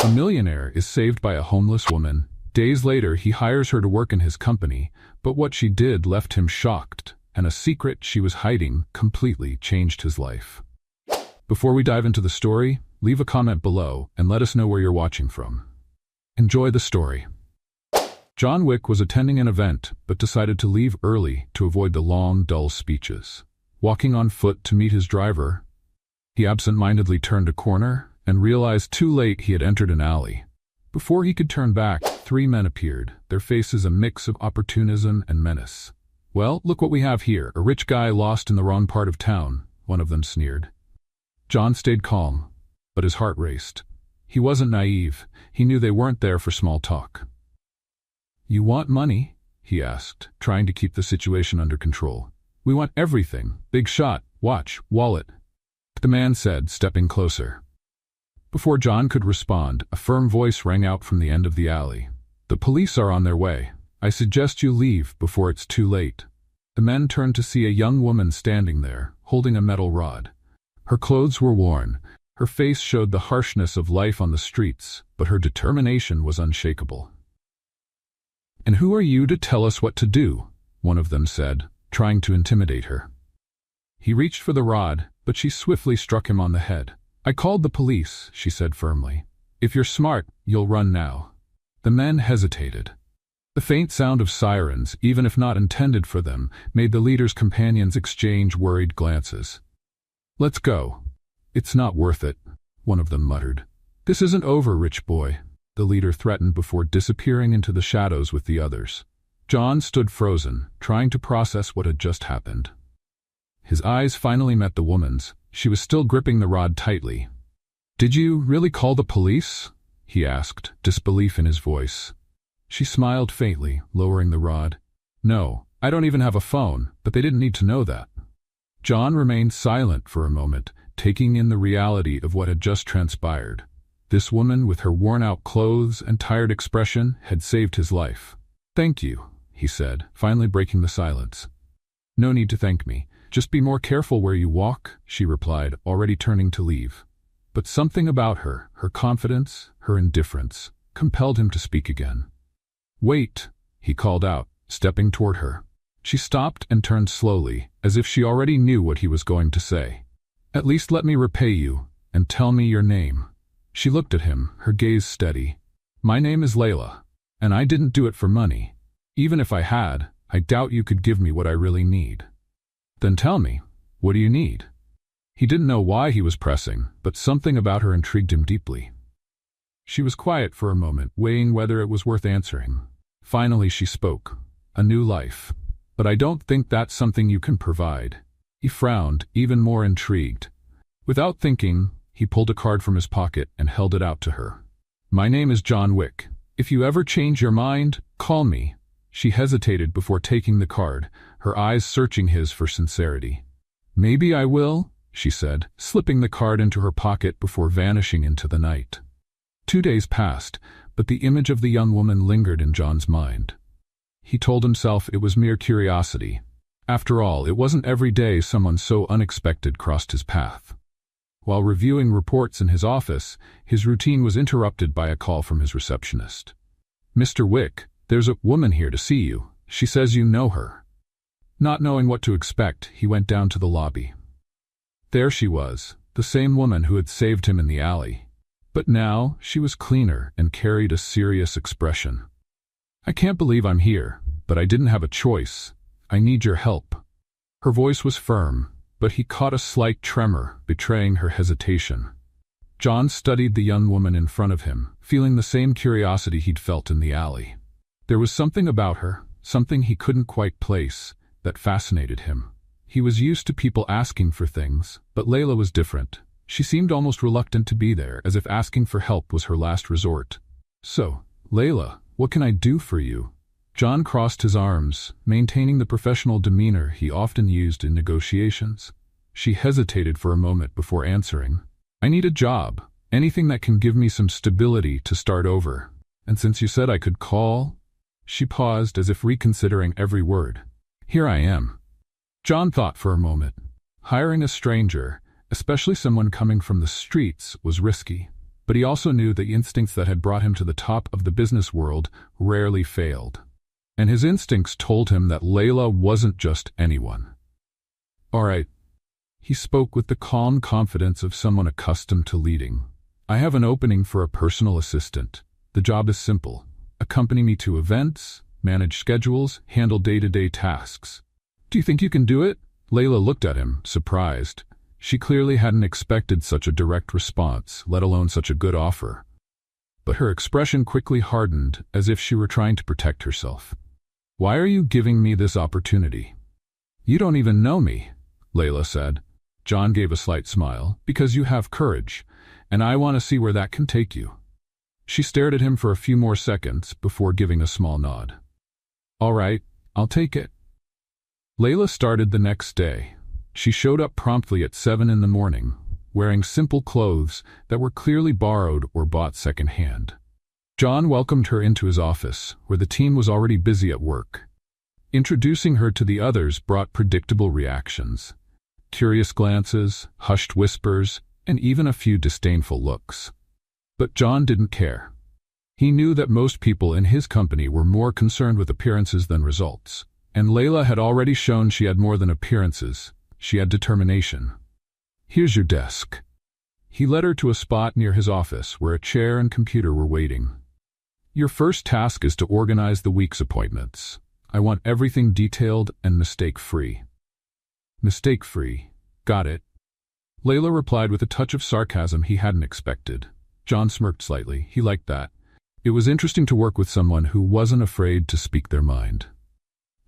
A millionaire is saved by a homeless woman. Days later, he hires her to work in his company, but what she did left him shocked, and a secret she was hiding completely changed his life. Before we dive into the story, leave a comment below and let us know where you're watching from. Enjoy the story. John Wick was attending an event, but decided to leave early to avoid the long, dull speeches. Walking on foot to meet his driver, he absent-mindedly turned a corner and realized too late he had entered an alley. Before he could turn back, 3 men appeared, their faces a mix of opportunism and menace. "Well, look what we have here, a rich guy lost in the wrong part of town," one of them sneered. John stayed calm, but his heart raced. He wasn't naive. He knew they weren't there for small talk. "You want money?" he asked, trying to keep the situation under control. "We want everything. Big shot, watch, wallet," the man said, stepping closer. Before John could respond, a firm voice rang out from the end of the alley. "The police are on their way. I suggest you leave before it's too late." The men turned to see a young woman standing there, holding a metal rod. Her clothes were worn. Her face showed the harshness of life on the streets, but her determination was unshakable. "And who are you to tell us what to do?" one of them said, trying to intimidate her. He reached for the rod, but she swiftly struck him on the head. "I called the police," she said firmly. "If you're smart, you'll run now." The men hesitated. The faint sound of sirens, even if not intended for them, made the leader's companions exchange worried glances. "Let's go." "It's not worth it," one of them muttered. "This isn't over, rich boy," the leader threatened before disappearing into the shadows with the others. John stood frozen, trying to process what had just happened. His eyes finally met the woman's. She was still gripping the rod tightly. "Did you really call the police?" he asked, disbelief in his voice. She smiled faintly, lowering the rod. "No, I don't even have a phone, but they didn't need to know that." John remained silent for a moment, taking in the reality of what had just transpired. This woman, with her worn-out clothes and tired expression, had saved his life. "Thank you," he said, finally breaking the silence. "No need to thank me. Just be more careful where you walk," she replied, already turning to leave. But something about her, her confidence, her indifference, compelled him to speak again. "Wait," he called out, stepping toward her. She stopped and turned slowly, as if she already knew what he was going to say. "At least let me repay you, and tell me your name." She looked at him, her gaze steady. "My name is Layla, and I didn't do it for money. Even if I had, I doubt you could give me what I really need." "Then tell me, what do you need?" He didn't know why he was pressing, but something about her intrigued him deeply. She was quiet for a moment, weighing whether it was worth answering. Finally she spoke. "A new life. But I don't think that's something you can provide." He frowned, even more intrigued. Without thinking, he pulled a card from his pocket and held it out to her. "My name is John Wick. If you ever change your mind, call me." She hesitated before taking the card, her eyes searching his for sincerity. "Maybe I will," she said, slipping the card into her pocket before vanishing into the night. 2 days passed, but the image of the young woman lingered in John's mind. He told himself it was mere curiosity. After all, it wasn't every day someone so unexpected crossed his path. While reviewing reports in his office, his routine was interrupted by a call from his receptionist. "Mr. Wick, there's a woman here to see you. She says you know her." Not knowing what to expect, he went down to the lobby. There she was, the same woman who had saved him in the alley. But now she was cleaner and carried a serious expression. "I can't believe I'm here, but I didn't have a choice. I need your help." Her voice was firm, but he caught a slight tremor, betraying her hesitation. John studied the young woman in front of him, feeling the same curiosity he'd felt in the alley. There was something about her, something he couldn't quite place, that fascinated him. He was used to people asking for things, but Layla was different. She seemed almost reluctant to be there, as if asking for help was her last resort. "So, Layla, what can I do for you?" John crossed his arms, maintaining the professional demeanor he often used in negotiations. She hesitated for a moment before answering. "I need a job, anything that can give me some stability to start over. And since you said I could call..." She paused as if reconsidering every word. "Here I am." John thought for a moment. Hiring a stranger, especially someone coming from the streets, was risky. but he also knew the instincts that had brought him to the top of the business world rarely failed. And his instincts told him that Layla wasn't just anyone. "All right," he spoke with the calm confidence of someone accustomed to leading. "I have an opening for a personal assistant. The job is simple. Accompany me to events, manage schedules, handle day-to-day tasks. Do you think you can do it?" Layla looked at him, surprised. She clearly hadn't expected such a direct response, let alone such a good offer. But her expression quickly hardened, as if she were trying to protect herself. "Why are you giving me this opportunity?" "You don't even know me," Layla said. John gave a slight smile. "Because you have courage, and I want to see where that can take you." She stared at him for a few more seconds before giving a small nod. "All right, I'll take it." Layla started the next day. She showed up promptly at 7 in the morning, wearing simple clothes that were clearly borrowed or bought secondhand. John welcomed her into his office, where the team was already busy at work. Introducing her to the others brought predictable reactions. Curious glances, hushed whispers, and even a few disdainful looks. But John didn't care. He knew that most people in his company were more concerned with appearances than results, and Layla had already shown she had more than appearances. She had determination. "Here's your desk." He led her to a spot near his office where a chair and computer were waiting. "Your first task is to organize the week's appointments. I want everything detailed and mistake-free." "Mistake-free. Got it." Layla replied with a touch of sarcasm he hadn't expected. John smirked slightly. He liked that. It was interesting to work with someone who wasn't afraid to speak their mind.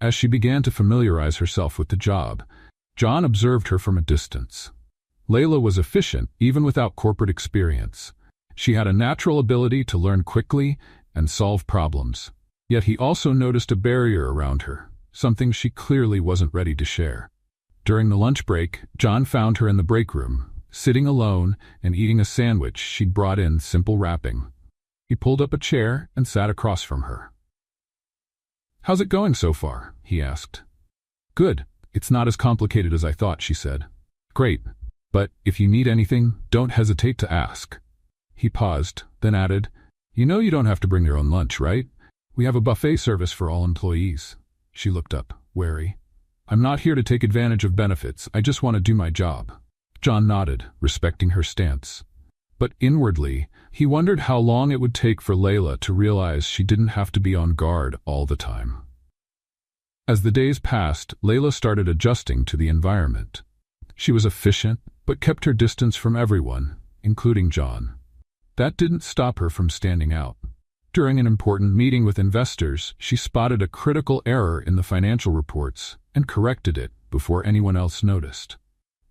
As she began to familiarize herself with the job, John observed her from a distance. Layla was efficient, even without corporate experience. She had a natural ability to learn quickly and solve problems. Yet he also noticed a barrier around her, something she clearly wasn't ready to share. During the lunch break, John found her in the break room, sitting alone and eating a sandwich she'd brought in simple wrapping. He pulled up a chair and sat across from her. "How's it going so far?" he asked. "Good. It's not as complicated as I thought," she said. "Great. But if you need anything, don't hesitate to ask." He paused, then added, "You know you don't have to bring your own lunch, right? We have a buffet service for all employees." She looked up, wary. "I'm not here to take advantage of benefits. I just want to do my job." John nodded, respecting her stance. But inwardly, he wondered how long it would take for Layla to realize she didn't have to be on guard all the time. As the days passed, Layla started adjusting to the environment. She was efficient, but kept her distance from everyone, including John. That didn't stop her from standing out. During an important meeting with investors, she spotted a critical error in the financial reports and corrected it before anyone else noticed.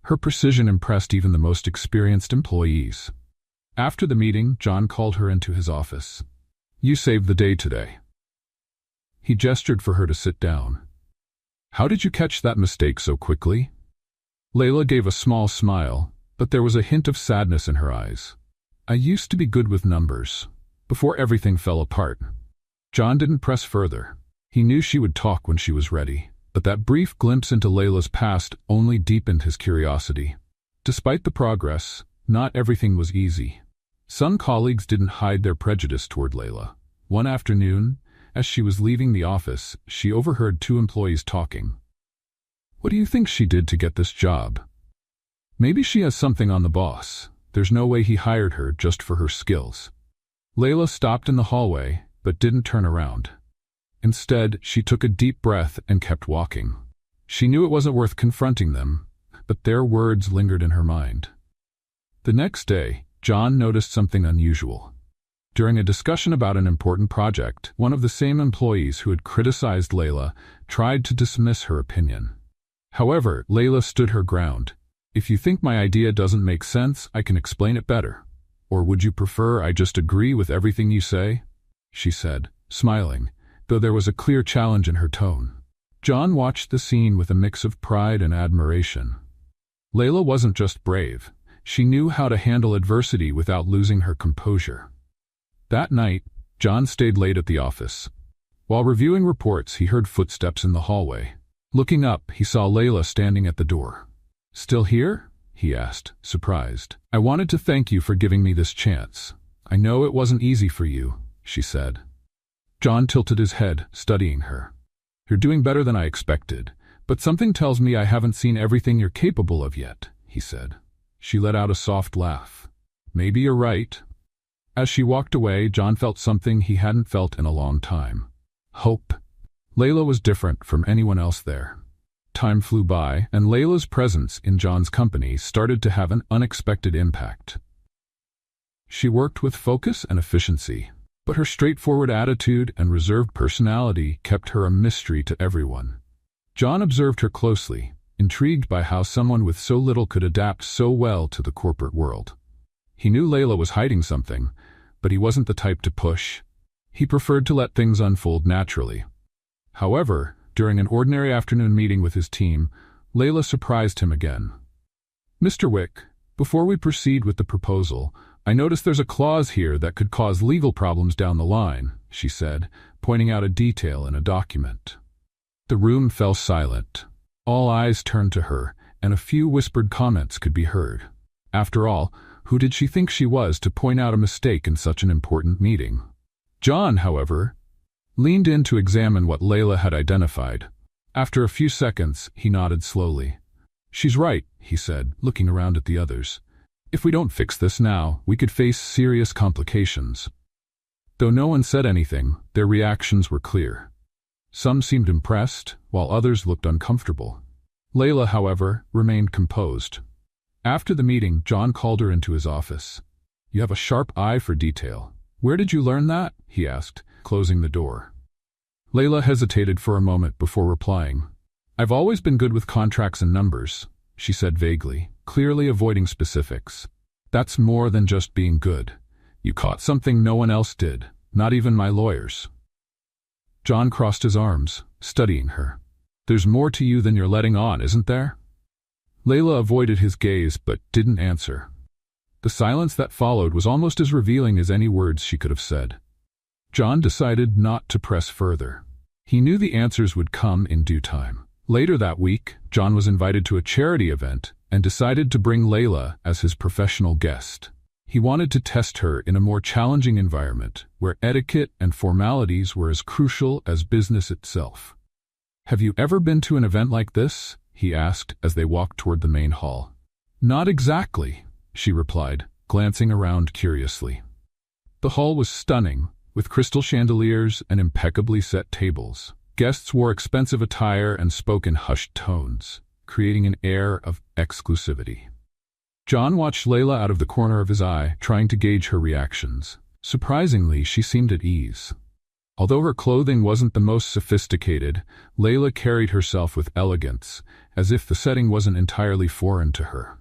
Her precision impressed even the most experienced employees. After the meeting, John called her into his office. "You saved the day today." He gestured for her to sit down. "How did you catch that mistake so quickly?" Layla gave a small smile, but there was a hint of sadness in her eyes. "I used to be good with numbers, before everything fell apart." John didn't press further. He knew she would talk when she was ready. But that brief glimpse into Layla's past only deepened his curiosity. Despite the progress, not everything was easy. Some colleagues didn't hide their prejudice toward Layla. One afternoon, as she was leaving the office, she overheard two employees talking. "What do you think she did to get this job? Maybe she has something on the boss. There's no way he hired her just for her skills." Layla stopped in the hallway, but didn't turn around. Instead, she took a deep breath and kept walking. She knew it wasn't worth confronting them, but their words lingered in her mind. The next day, John noticed something unusual. During a discussion about an important project, one of the same employees who had criticized Layla tried to dismiss her opinion. However, Layla stood her ground. "If you think my idea doesn't make sense, I can explain it better. Or would you prefer I just agree with everything you say?" she said, smiling, though there was a clear challenge in her tone. John watched the scene with a mix of pride and admiration. Layla wasn't just brave. She knew how to handle adversity without losing her composure. That night, John stayed late at the office. While reviewing reports, he heard footsteps in the hallway. Looking up, he saw Layla standing at the door. "Still here?" he asked, surprised. "I wanted to thank you for giving me this chance." I know it wasn't easy for you, she said. John tilted his head, studying her. You're doing better than I expected, but something tells me I haven't seen everything you're capable of yet, he said. She let out a soft laugh. Maybe you're right. As she walked away, John felt something he hadn't felt in a long time. Hope. Layla was different from anyone else there. Time flew by, and Layla's presence in John's company started to have an unexpected impact. She worked with focus and efficiency, but her straightforward attitude and reserved personality kept her a mystery to everyone. John observed her closely, intrigued by how someone with so little could adapt so well to the corporate world. He knew Layla was hiding something, but he wasn't the type to push. He preferred to let things unfold naturally. However, during an ordinary afternoon meeting with his team, Layla surprised him again. Mr. Wick, before we proceed with the proposal, I notice there's a clause here that could cause legal problems down the line, she said, pointing out a detail in a document. The room fell silent. All eyes turned to her, and a few whispered comments could be heard. After all, who did she think she was to point out a mistake in such an important meeting? John, however, leaned in to examine what Layla had identified. After a few seconds, he nodded slowly. She's right, he said, looking around at the others. If we don't fix this now, we could face serious complications. Though no one said anything, their reactions were clear. Some seemed impressed, while others looked uncomfortable. Layla, however, remained composed. After the meeting, John called her into his office. You have a sharp eye for detail. Where did you learn that? He asked, closing the door. Layla hesitated for a moment before replying. I've always been good with contracts and numbers, she said vaguely, clearly avoiding specifics. That's more than just being good. You caught something no one else did, not even my lawyers. John crossed his arms, studying her. There's more to you than you're letting on, isn't there? Layla avoided his gaze but didn't answer. The silence that followed was almost as revealing as any words she could have said. John decided not to press further. He knew the answers would come in due time. Later that week, John was invited to a charity event and decided to bring Layla as his professional guest. He wanted to test her in a more challenging environment where etiquette and formalities were as crucial as business itself. Have you ever been to an event like this? He asked as they walked toward the main hall. Not exactly, she replied, glancing around curiously. The hall was stunning, with crystal chandeliers and impeccably set tables. Guests wore expensive attire and spoke in hushed tones, creating an air of exclusivity. John watched Layla out of the corner of his eye, trying to gauge her reactions. Surprisingly, she seemed at ease. Although her clothing wasn't the most sophisticated, Layla carried herself with elegance, as if the setting wasn't entirely foreign to her.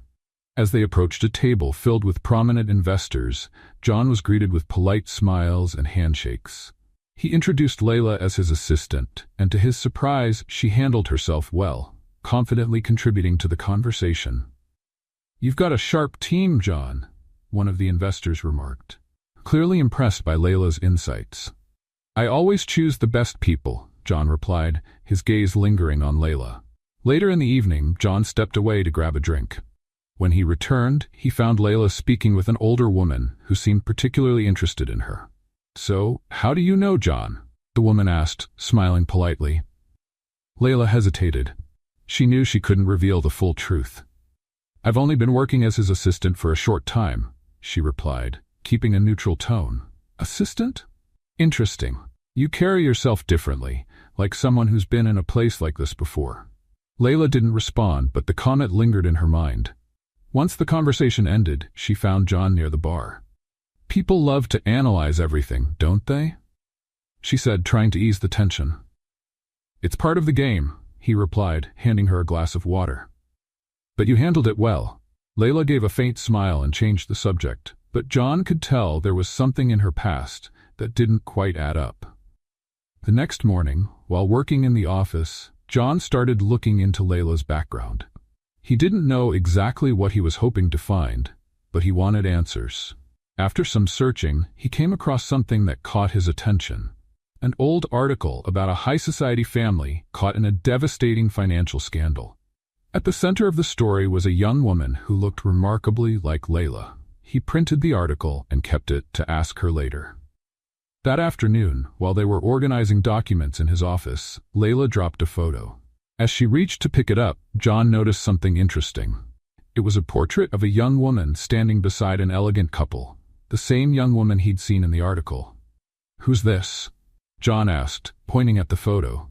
As they approached a table filled with prominent investors, John was greeted with polite smiles and handshakes. He introduced Layla as his assistant, and to his surprise, she handled herself well, confidently contributing to the conversation. You've got a sharp team, John, one of the investors remarked, clearly impressed by Layla's insights. I always choose the best people, John replied, his gaze lingering on Layla. Later in the evening, John stepped away to grab a drink. When he returned, he found Layla speaking with an older woman who seemed particularly interested in her. So, how do you know John? The woman asked, smiling politely. Layla hesitated. She knew she couldn't reveal the full truth. I've only been working as his assistant for a short time, she replied, keeping a neutral tone. Assistant? Interesting. You carry yourself differently, like someone who's been in a place like this before. Layla didn't respond, but the comment lingered in her mind. Once the conversation ended, she found John near the bar. People love to analyze everything, don't they? She said, trying to ease the tension. It's part of the game, he replied, handing her a glass of water. But you handled it well. Layla gave a faint smile and changed the subject, but John could tell there was something in her past that didn't quite add up. The next morning, while working in the office, John started looking into Layla's background. He didn't know exactly what he was hoping to find, but he wanted answers. After some searching, he came across something that caught his attention. An old article about a high-society family caught in a devastating financial scandal. At the center of the story was a young woman who looked remarkably like Layla. He printed the article and kept it to ask her later. That afternoon, while they were organizing documents in his office, Layla dropped a photo. As she reached to pick it up, John noticed something interesting. It was a portrait of a young woman standing beside an elegant couple, the same young woman he'd seen in the article. "Who's this?" John asked, pointing at the photo.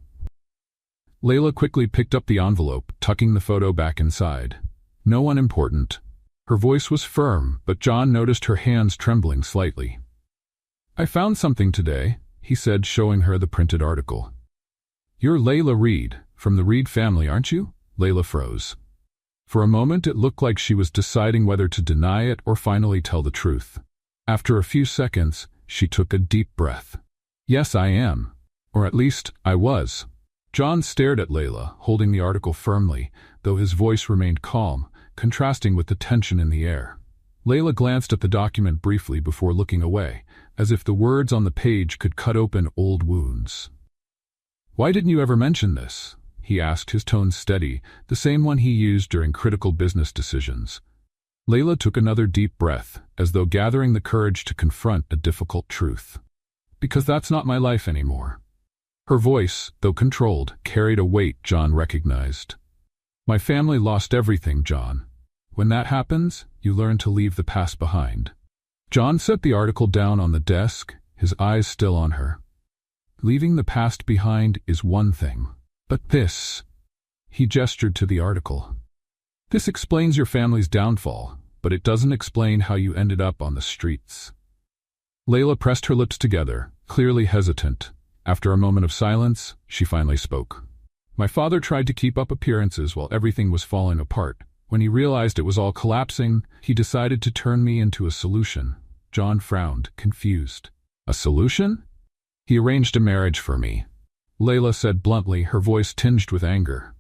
Layla quickly picked up the envelope, tucking the photo back inside. "No one important." Her voice was firm, but John noticed her hands trembling slightly. "I found something today," he said, showing her the printed article. "You're Layla Reed, from the Reed family, aren't you?" Layla froze. For a moment it looked like she was deciding whether to deny it or finally tell the truth. After a few seconds, she took a deep breath. "Yes, I am. Or at least, I was." John stared at Layla, holding the article firmly, though his voice remained calm, contrasting with the tension in the air. Layla glanced at the document briefly before looking away, as if the words on the page could cut open old wounds. "Why didn't you ever mention this?" he asked, his tone steady, the same one he used during critical business decisions. Layla took another deep breath, as though gathering the courage to confront a difficult truth. "Because that's not my life anymore." Her voice, though controlled, carried a weight John recognized. "My family lost everything, John. When that happens, you learn to leave the past behind." John set the article down on the desk, his eyes still on her. "Leaving the past behind is one thing. But this," he gestured to the article. "This explains your family's downfall, but it doesn't explain how you ended up on the streets." Layla pressed her lips together, clearly hesitant. After a moment of silence, she finally spoke. "My father tried to keep up appearances while everything was falling apart. When he realized it was all collapsing, he decided to turn me into a solution." John frowned, confused. "A solution?" "He arranged a marriage for me," Layla said bluntly, her voice tinged with anger.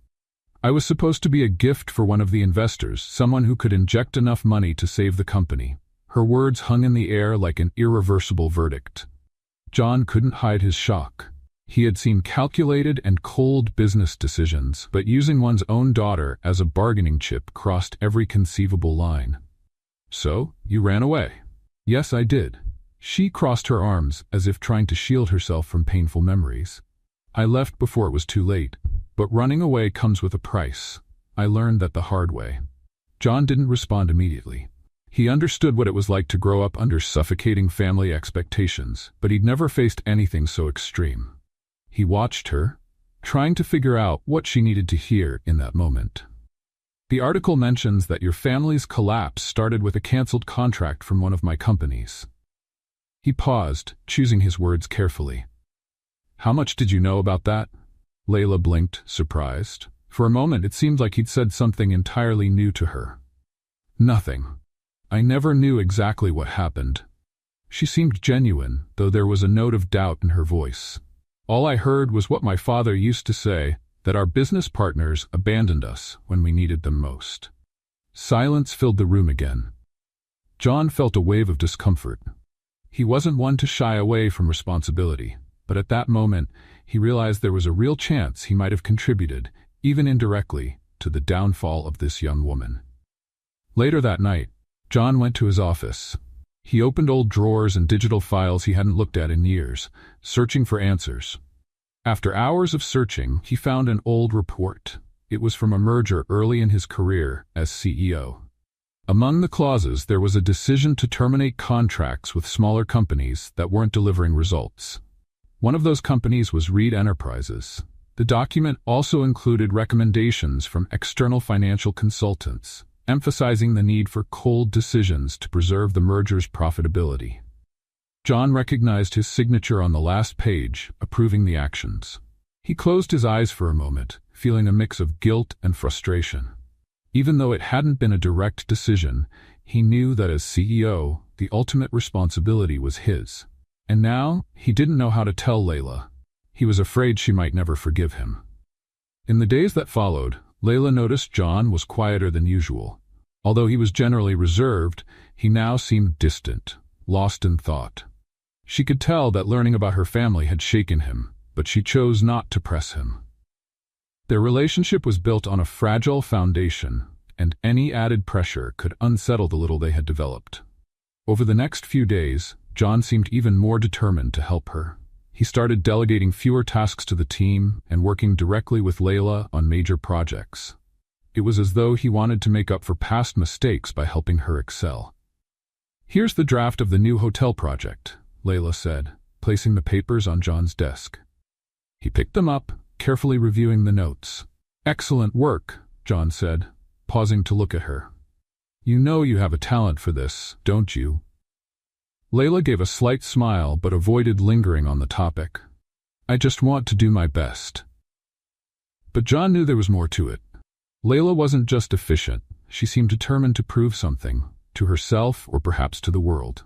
"I was supposed to be a gift for one of the investors, someone who could inject enough money to save the company." Her words hung in the air like an irreversible verdict. John couldn't hide his shock. He had seen calculated and cold business decisions, but using one's own daughter as a bargaining chip crossed every conceivable line. "So, you ran away?" "Yes, I did." She crossed her arms as if trying to shield herself from painful memories. "I left before it was too late, but running away comes with a price. I learned that the hard way." John didn't respond immediately. He understood what it was like to grow up under suffocating family expectations, but he'd never faced anything so extreme. He watched her, trying to figure out what she needed to hear in that moment. "The article mentions that your family's collapse started with a canceled contract from one of my companies." He paused, choosing his words carefully. "How much did you know about that?" Layla blinked, surprised. For a moment it seemed like he'd said something entirely new to her. "Nothing. I never knew exactly what happened." She seemed genuine, though there was a note of doubt in her voice. "All I heard was what my father used to say, that our business partners abandoned us when we needed them most." Silence filled the room again. John felt a wave of discomfort. He wasn't one to shy away from responsibility, but at that moment he realized there was a real chance he might have contributed, even indirectly, to the downfall of this young woman. Later that night, John went to his office. He opened old drawers and digital files he hadn't looked at in years, searching for answers. After hours of searching, he found an old report. It was from a merger early in his career as CEO. Among the clauses, there was a decision to terminate contracts with smaller companies that weren't delivering results. One of those companies was Reed Enterprises. The document also included recommendations from external financial consultants, emphasizing the need for cold decisions to preserve the merger's profitability. John recognized his signature on the last page, approving the actions. He closed his eyes for a moment, feeling a mix of guilt and frustration. Even though it hadn't been a direct decision, he knew that as CEO, the ultimate responsibility was his. And now, he didn't know how to tell Layla. He was afraid she might never forgive him. In the days that followed, Layla noticed John was quieter than usual. Although he was generally reserved, he now seemed distant, lost in thought. She could tell that learning about her family had shaken him, but she chose not to press him. Their relationship was built on a fragile foundation, and any added pressure could unsettle the little they had developed. Over the next few days, John seemed even more determined to help her. He started delegating fewer tasks to the team and working directly with Layla on major projects. It was as though he wanted to make up for past mistakes by helping her excel. "Here's the draft of the new hotel project," Layla said, placing the papers on John's desk. He picked them up, carefully reviewing the notes. "Excellent work," John said, pausing to look at her. "You know you have a talent for this, don't you?" Layla gave a slight smile but avoided lingering on the topic. "I just want to do my best." But John knew there was more to it. Layla wasn't just efficient, she seemed determined to prove something, to herself or perhaps to the world.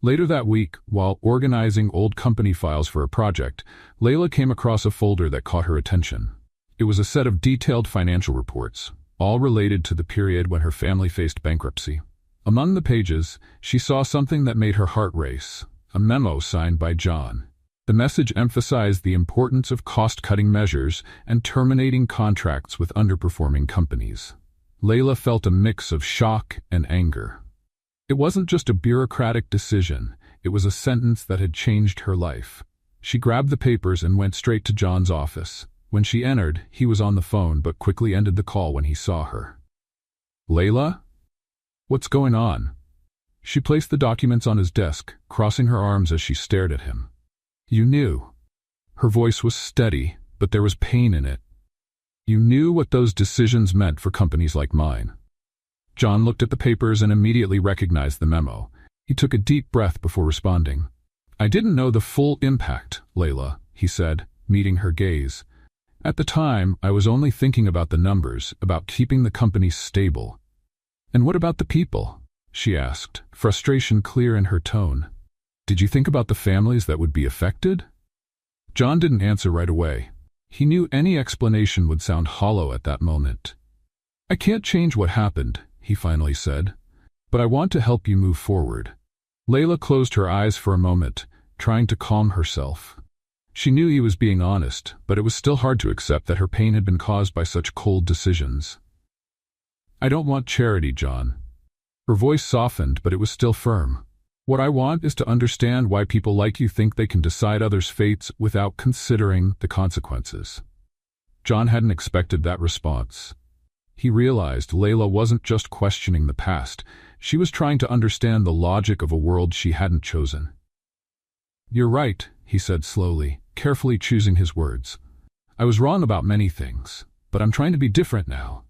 Later that week, while organizing old company files for a project, Layla came across a folder that caught her attention. It was a set of detailed financial reports, all related to the period when her family faced bankruptcy. Among the pages, she saw something that made her heart race, a memo signed by John. The message emphasized the importance of cost-cutting measures and terminating contracts with underperforming companies. Layla felt a mix of shock and anger. It wasn't just a bureaucratic decision, it was a sentence that had changed her life. She grabbed the papers and went straight to John's office. When she entered, he was on the phone but quickly ended the call when he saw her. "Layla? What's going on?" She placed the documents on his desk, crossing her arms as she stared at him. "You knew." Her voice was steady, but there was pain in it. "You knew what those decisions meant for companies like mine." John looked at the papers and immediately recognized the memo. He took a deep breath before responding. "I didn't know the full impact, Layla," he said, meeting her gaze. "At the time, I was only thinking about the numbers, about keeping the company stable." "And what about the people?" she asked, frustration clear in her tone. "Did you think about the families that would be affected?" John didn't answer right away. He knew any explanation would sound hollow at that moment. "I can't change what happened," he finally said, "but I want to help you move forward." Layla closed her eyes for a moment, trying to calm herself. She knew he was being honest, but it was still hard to accept that her pain had been caused by such cold decisions. "I don't want charity, John." Her voice softened, but it was still firm. "What I want is to understand why people like you think they can decide others' fates without considering the consequences." John hadn't expected that response. He realized Layla wasn't just questioning the past, she was trying to understand the logic of a world she hadn't chosen. "You're right," he said slowly, carefully choosing his words. "I was wrong about many things, but I'm trying to be different now."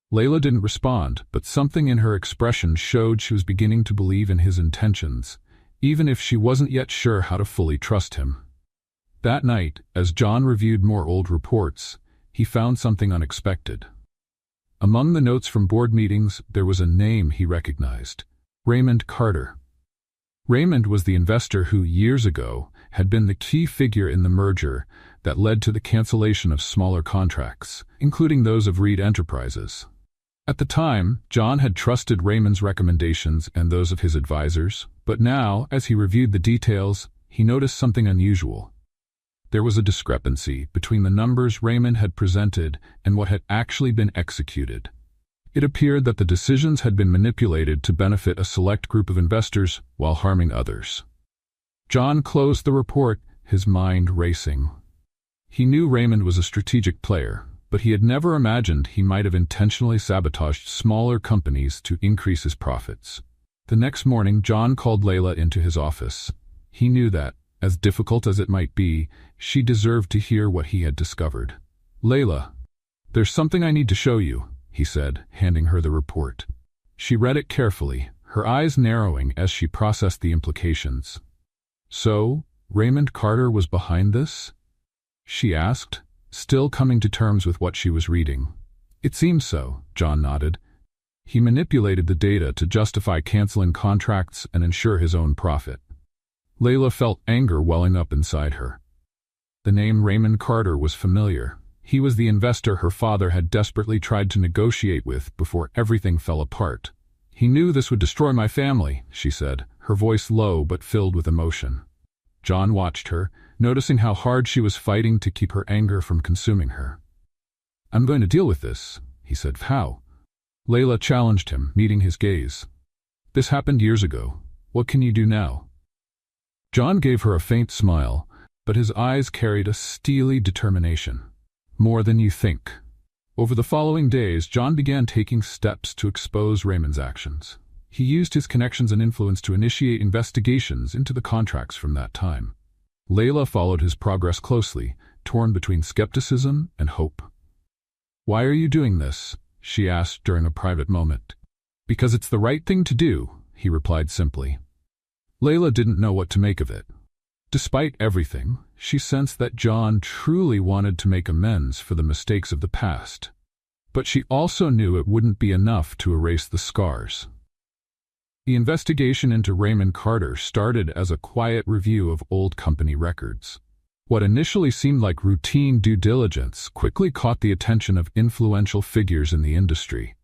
Layla didn't respond, but something in her expression showed she was beginning to believe in his intentions, even if she wasn't yet sure how to fully trust him. That night, as John reviewed more old reports, he found something unexpected. Among the notes from board meetings, there was a name he recognized: Raymond Carter. Raymond was the investor who, years ago, had been the key figure in the merger that led to the cancellation of smaller contracts, including those of Reed Enterprises. At the time, John had trusted Raymond's recommendations and those of his advisors, but now, as he reviewed the details, he noticed something unusual. There was a discrepancy between the numbers Raymond had presented and what had actually been executed. It appeared that the decisions had been manipulated to benefit a select group of investors while harming others. John closed the report, his mind racing. He knew Raymond was a strategic player, but he had never imagined he might have intentionally sabotaged smaller companies to increase his profits. The next morning, John called Layla into his office. He knew that, as difficult as it might be, she deserved to hear what he had discovered. "Layla, there's something I need to show you," he said, handing her the report. She read it carefully, her eyes narrowing as she processed the implications. "So, Raymond Carter was behind this?" she asked, still coming to terms with what she was reading. "It seems so," John nodded. "He manipulated the data to justify canceling contracts and ensure his own profit." Layla felt anger welling up inside her. The name Raymond Carter was familiar. He was the investor her father had desperately tried to negotiate with before everything fell apart. "He knew this would destroy my family," she said, her voice low but filled with emotion. John watched her, noticing how hard she was fighting to keep her anger from consuming her. "I'm going to deal with this," he said. "How?" Layla challenged him, meeting his gaze. This happened years ago. What can you do now? John gave her a faint smile, but his eyes carried a steely determination. More than you think. Over the following days, John began taking steps to expose Raymond's actions. He used his connections and influence to initiate investigations into the contracts from that time. Layla followed his progress closely, torn between skepticism and hope. "Why are you doing this?" she asked during a private moment. "Because it's the right thing to do," he replied simply. Layla didn't know what to make of it. Despite everything, she sensed that John truly wanted to make amends for the mistakes of the past. But she also knew it wouldn't be enough to erase the scars. The investigation into Raymond Carter started as a quiet review of old company records. What initially seemed like routine due diligence quickly caught the attention of influential figures in the industry.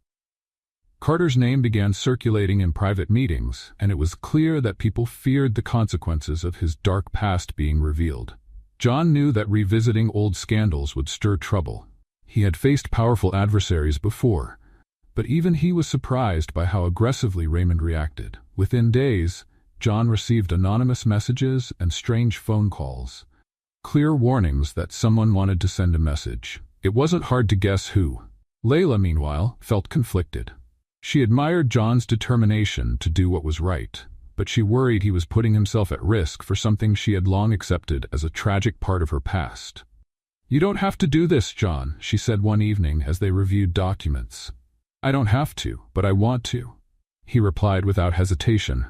Carter's name began circulating in private meetings, and it was clear that people feared the consequences of his dark past being revealed. John knew that revisiting old scandals would stir trouble. He had faced powerful adversaries before, but even he was surprised by how aggressively Raymond reacted. Within days, John received anonymous messages and strange phone calls. Clear warnings that someone wanted to send a message. It wasn't hard to guess who. Layla, meanwhile, felt conflicted. She admired John's determination to do what was right, but she worried he was putting himself at risk for something she had long accepted as a tragic part of her past. "You don't have to do this, John," she said one evening as they reviewed documents. "I don't have to, but I want to," he replied without hesitation.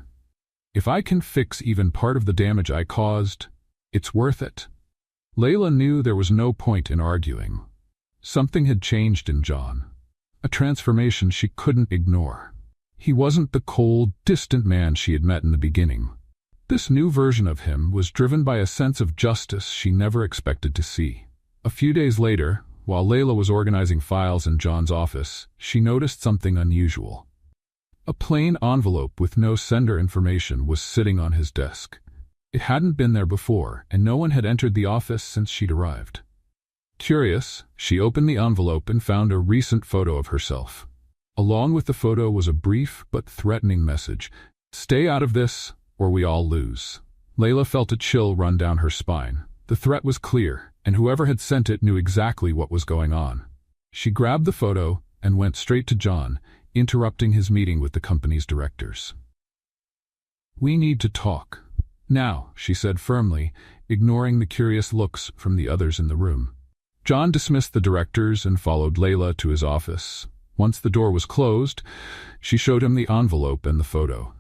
"If I can fix even part of the damage I caused, it's worth it." Layla knew there was no point in arguing. Something had changed in John. A transformation she couldn't ignore. He wasn't the cold, distant man she had met in the beginning. This new version of him was driven by a sense of justice she never expected to see. A few days later, while Layla was organizing files in John's office, she noticed something unusual. A plain envelope with no sender information was sitting on his desk. It hadn't been there before, and no one had entered the office since she'd arrived. Curious, she opened the envelope and found a recent photo of herself. Along with the photo was a brief but threatening message. "Stay out of this, or we all lose." Layla felt a chill run down her spine. The threat was clear, and whoever had sent it knew exactly what was going on. She grabbed the photo and went straight to John, interrupting his meeting with the company's directors. "We need to talk. Now," she said firmly, ignoring the curious looks from the others in the room. John dismissed the directors and followed Layla to his office. Once the door was closed, she showed him the envelope and the photo.